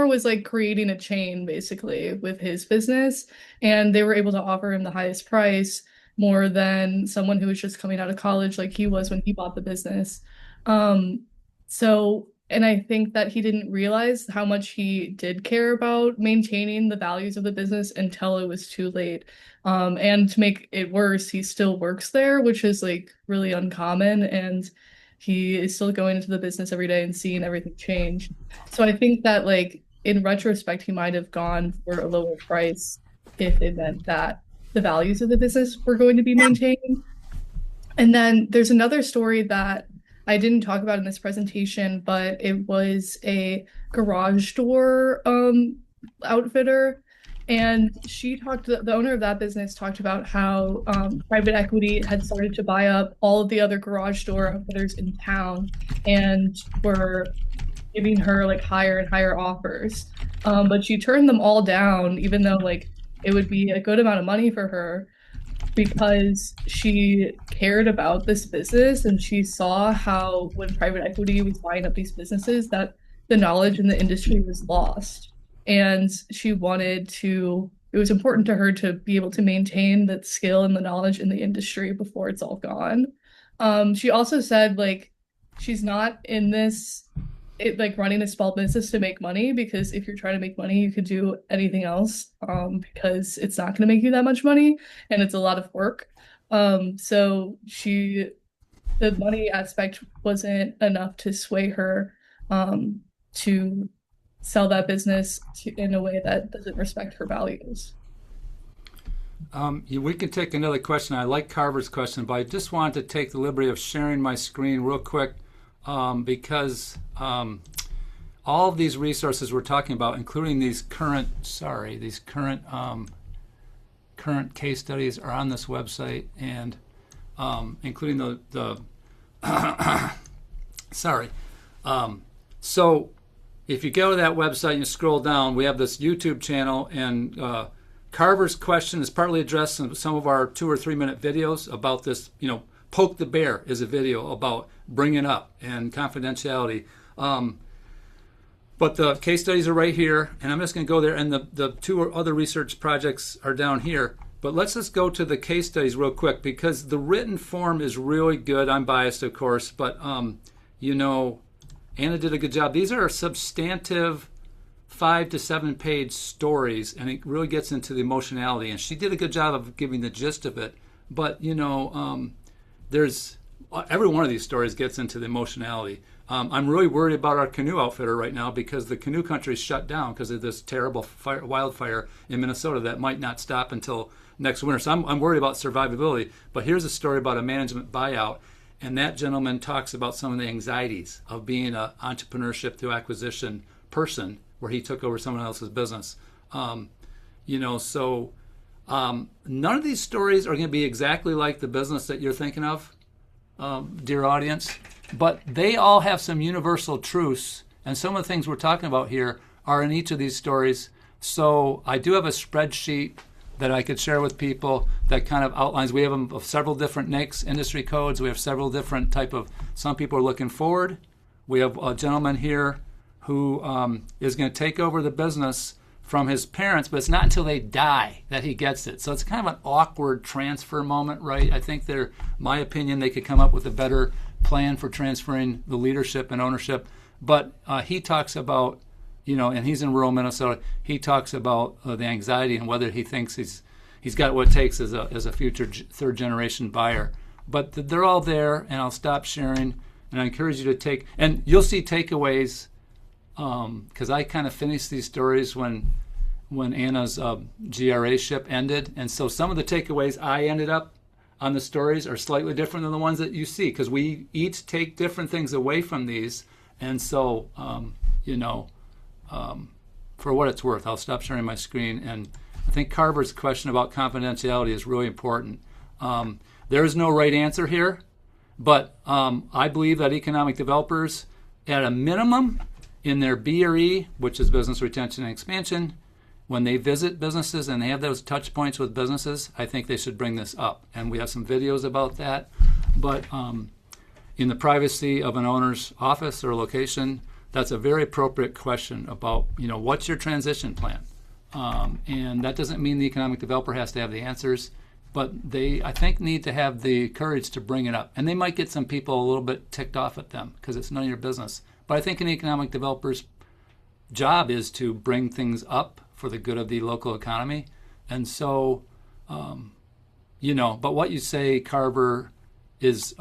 was creating a chain basically with his business, and they were able to offer him the highest price more than someone who was just coming out of college like he was when he bought the business. And I think that he didn't realize how much he did care about maintaining the values of the business until it was too late. And to make it worse, he still works there, which is really uncommon. And he is still going into the business every day and seeing everything change. So I think that in retrospect, he might have gone for a lower price if it meant that the values of the business were going to be maintained. And then there's another story that I didn't talk about in this presentation, but it was a garage door outfitter. And the owner of that business talked about how private equity had started to buy up all of the other garage door outfitters in town and were giving her higher and higher offers. But she turned them all down, even though it would be a good amount of money for her, because she cared about this business and she saw how when private equity was buying up these businesses that the knowledge in the industry was lost. And it was important to her to be able to maintain that skill and the knowledge in the industry before it's all gone. She also said like she's not in this like running a small business to make money because if you're trying to make money, you could do anything else because it's not going to make you that much money and it's a lot of work. So the money aspect wasn't enough to sway her to sell that business in a way that doesn't respect her values. We can take another question. I like Carver's question, but I just wanted to take the liberty of sharing my screen real quick because all of these resources we're talking about, including these current case studies, are on this website, and including the sorry. So if you go to that website and you scroll down, we have this YouTube channel, and Carver's question is partly addressed in some of our 2 or 3 minute videos about this. Poke the Bear is a video about bringing up and confidentiality. But the case studies are right here, and I'm just going to go there, and the 2 other research projects are down here. But let's just go to the case studies real quick because the written form is really good. I'm biased, of course, but Anna did a good job. These are substantive 5 to 7 page stories, and it really gets into the emotionality. And she did a good job of giving the gist of it. But there's every one of these stories gets into the emotionality. I'm really worried about our canoe outfitter right now because the canoe country is shut down because of this terrible wildfire in Minnesota that might not stop until next winter. So I'm worried about survivability. But here's a story about a management buyout. And that gentleman talks about some of the anxieties of being an entrepreneurship through acquisition person where he took over someone else's business. None of these stories are going to be exactly like the business that you're thinking of, dear audience, but they all have some universal truths. And some of the things we're talking about here are in each of these stories. So I do have a spreadsheet that I could share with people that kind of outlines. We have them of several different NAICS industry codes. We have several different some people are looking forward. We have a gentleman here who is going to take over the business from his parents, but it's not until they die that he gets it. So it's kind of an awkward transfer moment, right? I think my opinion, they could come up with a better plan for transferring the leadership and ownership. But he talks about, and he's in rural Minnesota. He talks about the anxiety and whether he thinks he's got what it takes as a future 3rd generation buyer. But they're all there, and I'll stop sharing. And I encourage you to and you'll see takeaways because I kind of finished these stories when Anna's GRA ship ended. And so some of the takeaways I ended up on the stories are slightly different than the ones that you see because we each take different things away from these. And so, for what it's worth, I'll stop sharing my screen. And I think Carver's question about confidentiality is really important. There is no right answer here, but I believe that economic developers, at a minimum, in their BRE, which is business retention and expansion, when they visit businesses and they have those touch points with businesses, I think they should bring this up. And we have some videos about that. But in the privacy of an owner's office or location, that's a very appropriate question about, what's your transition plan? And that doesn't mean the economic developer has to have the answers, but they, I think, need to have the courage to bring it up. And they might get some people a little bit ticked off at them because it's none of your business. But I think an economic developer's job is to bring things up for the good of the local economy. And so, but what you say, Carver, is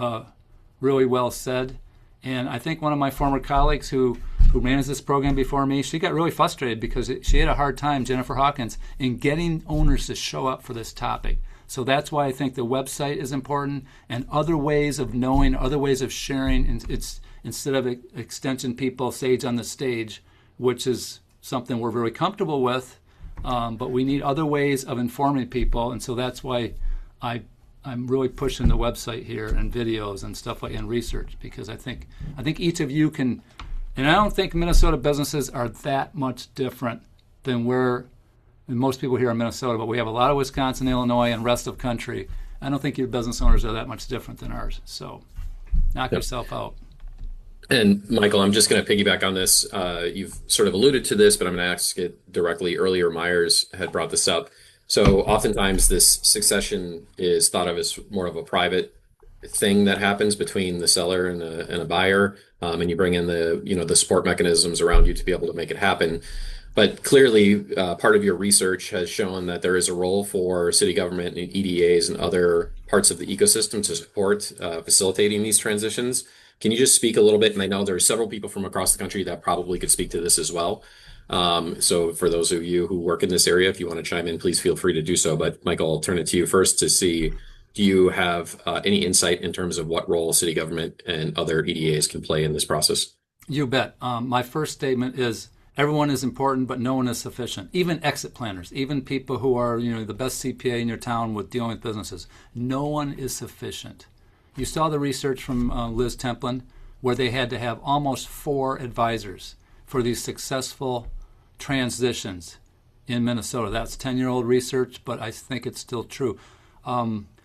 really well said. And I think one of my former colleagues who managed this program before me, she got really frustrated because she had a hard time, Jennifer Hawkins, in getting owners to show up for this topic. So that's why I think the website is important and other ways of knowing, other ways of sharing. It's instead of extension people, sage on the stage, which is something we're very comfortable with, but we need other ways of informing people. And so that's why I'm really pushing the website here and videos and stuff like and research because I think each of you can, and I don't think Minnesota businesses are that much different than most people here in Minnesota, but we have a lot of Wisconsin, Illinois, and rest of country. I don't think your business owners are that much different than ours. So knock yourself out. And Michael, I'm just going to piggyback on this. You've sort of alluded to this, but I'm going to ask it directly. Earlier, Myers had brought this up. So oftentimes this succession is thought of as more of a private thing that happens between the seller and a buyer, and you bring in the support mechanisms around you to be able to make it happen. But clearly, part of your research has shown that there is a role for city government and EDAs and other parts of the ecosystem to support facilitating these transitions. Can you just speak a little bit? And I know there are several people from across the country that probably could speak to this as well. So for those of you who work in this area, if you want to chime in, please feel free to do so. But Michael, I'll turn it to you first to see, do you have any insight in terms of what role city government and other EDAs can play in this process? You bet. My first statement is everyone is important, but no one is sufficient. Even exit planners, even people who are the best CPA in your town with dealing with businesses, no one is sufficient. You saw the research from Liz Templin, where they had to have almost 4 advisors for these successful transitions in Minnesota. That's 10-year-old research, but I think it's still true.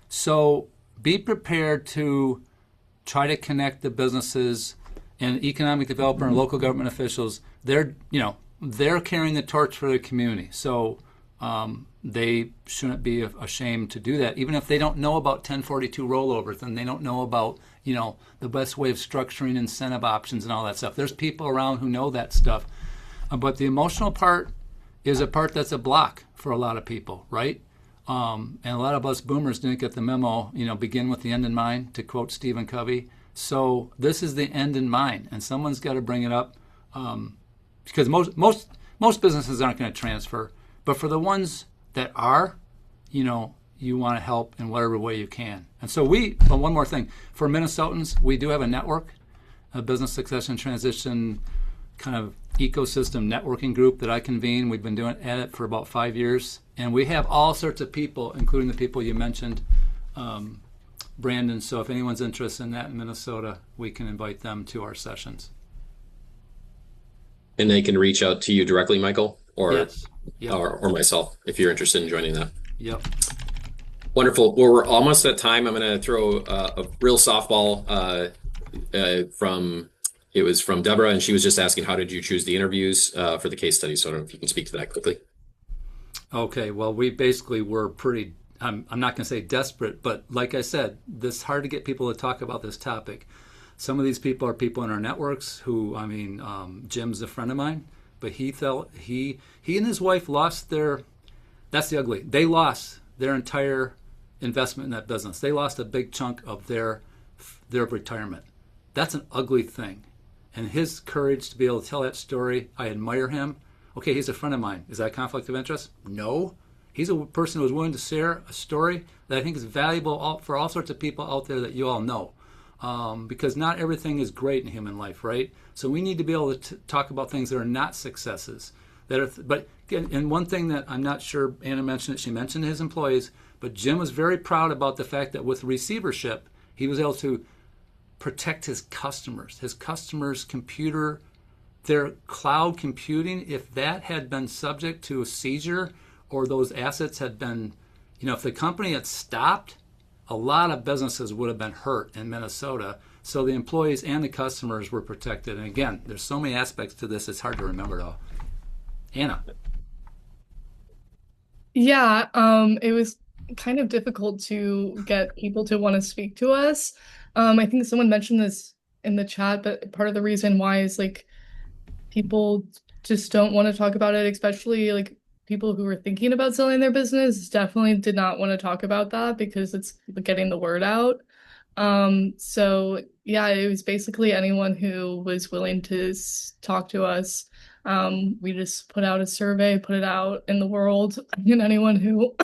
So be prepared to try to connect the businesses and economic developer and local government officials. They're carrying the torch for their community. So they shouldn't be ashamed to do that, even if they don't know about 1042 rollovers and they don't know about the best way of structuring incentive options and all that stuff. There's people around who know that stuff, but the emotional part is a part that's a block for a lot of people, right? And a lot of us boomers didn't get the memo. Begin with the end in mind, to quote Stephen Covey. So this is the end in mind, and someone's got to bring it up, because most businesses aren't going to transfer. But for the ones that are, you want to help in whatever way you can. And so one more thing. For Minnesotans, we do have a network, a business succession transition kind of ecosystem networking group that I convene. We've been doing it for about 5 years. And we have all sorts of people, including the people you mentioned, Brandon. So if anyone's interested in that in Minnesota, we can invite them to our sessions. And they can reach out to you directly, Michael, or Yes. Yep. or myself, if you're interested in joining that. Yep. Wonderful. Well, we're almost at time. I'm going to throw a real softball from Deborah, and she was just asking, how did you choose the interviews for the case study? So I don't know if you can speak to that quickly. Okay. Well, we basically were pretty, I'm not going to say desperate, but like I said, it's hard to get people to talk about this topic. Some of these people are people in our networks who, Jim's a friend of mine, but he felt he and his wife lost that's the ugly. They lost their entire investment in that business. They lost a big chunk of their retirement. That's an ugly thing. And his courage to be able to tell that story, I admire him. Okay, he's a friend of mine. Is that a conflict of interest? No. He's a person who is willing to share a story that I think is valuable for all sorts of people out there that you all know. Because not everything is great in human life, right? So we need to be able to talk about things that are not successes. But again, and one thing that I'm not sure Anna mentioned it, she mentioned his employees, but Jim was very proud about the fact that with receivership, he was able to protect his customers' computer, their cloud computing. If that had been subject to a seizure or those assets had been, if the company had stopped, a lot of businesses would have been hurt in Minnesota. So the employees and the customers were protected. And again, there's so many aspects to this, it's hard to remember it all. Anna. Yeah, it was kind of difficult to get people to want to speak to us. I think someone mentioned this in the chat, but part of the reason why is people just don't want to talk about it, especially people who were thinking about selling their business definitely did not want to talk about that because it's getting the word out. So yeah, it was basically anyone who was willing to talk to us. We just put out a survey, put it out in the world, and anyone who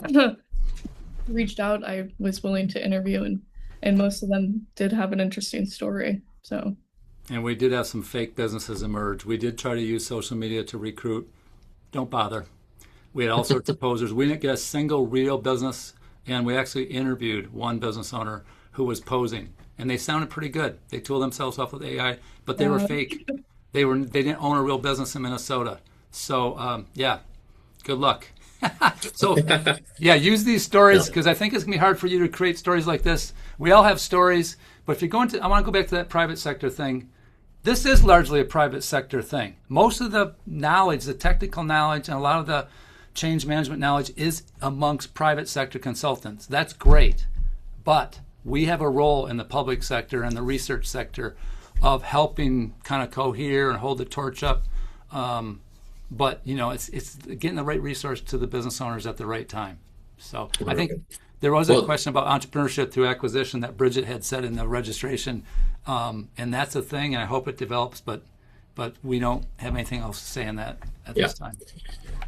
reached out, I was willing to interview, and most of them did have an interesting story. So, and we did have some fake businesses emerge. We did try to use social media to recruit. Don't bother. We had all sorts of posers. We didn't get a single real business, and we actually interviewed one business owner who was posing, and they sounded pretty good. They tooled themselves off with AI, but they were fake. They didn't own a real business in Minnesota. So yeah, good luck. So yeah, use these stories because I think it's gonna be hard for you to create stories like this. We all have stories, but if you're going to, I want to go back to that private sector thing. This is largely a private sector thing. Most of the knowledge, the technical knowledge, and a lot of the change management knowledge is amongst private sector consultants. That's great, but we have a role in the public sector and the research sector of helping kind of cohere and hold the torch up. But it's getting the right resource to the business owners at the right time. So I think there was a question about entrepreneurship through acquisition that Bridget had said in the registration, and that's a thing, and I hope it develops. But we don't have anything else to say on that at this time.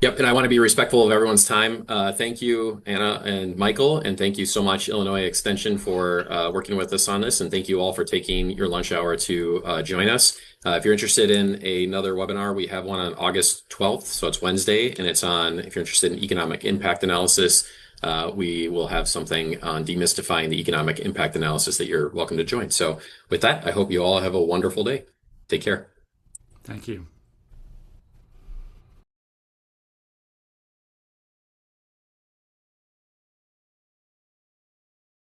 Yep, and I want to be respectful of everyone's time. Thank you, Anna and Michael, and thank you so much, Illinois Extension, for working with us on this, and thank you all for taking your lunch hour to join us. If you're interested in another webinar, we have one on August 12th, so it's Wednesday, and it's on, if you're interested in economic impact analysis, we will have something on demystifying the economic impact analysis that you're welcome to join. So with that, I hope you all have a wonderful day. Take care. Thank you.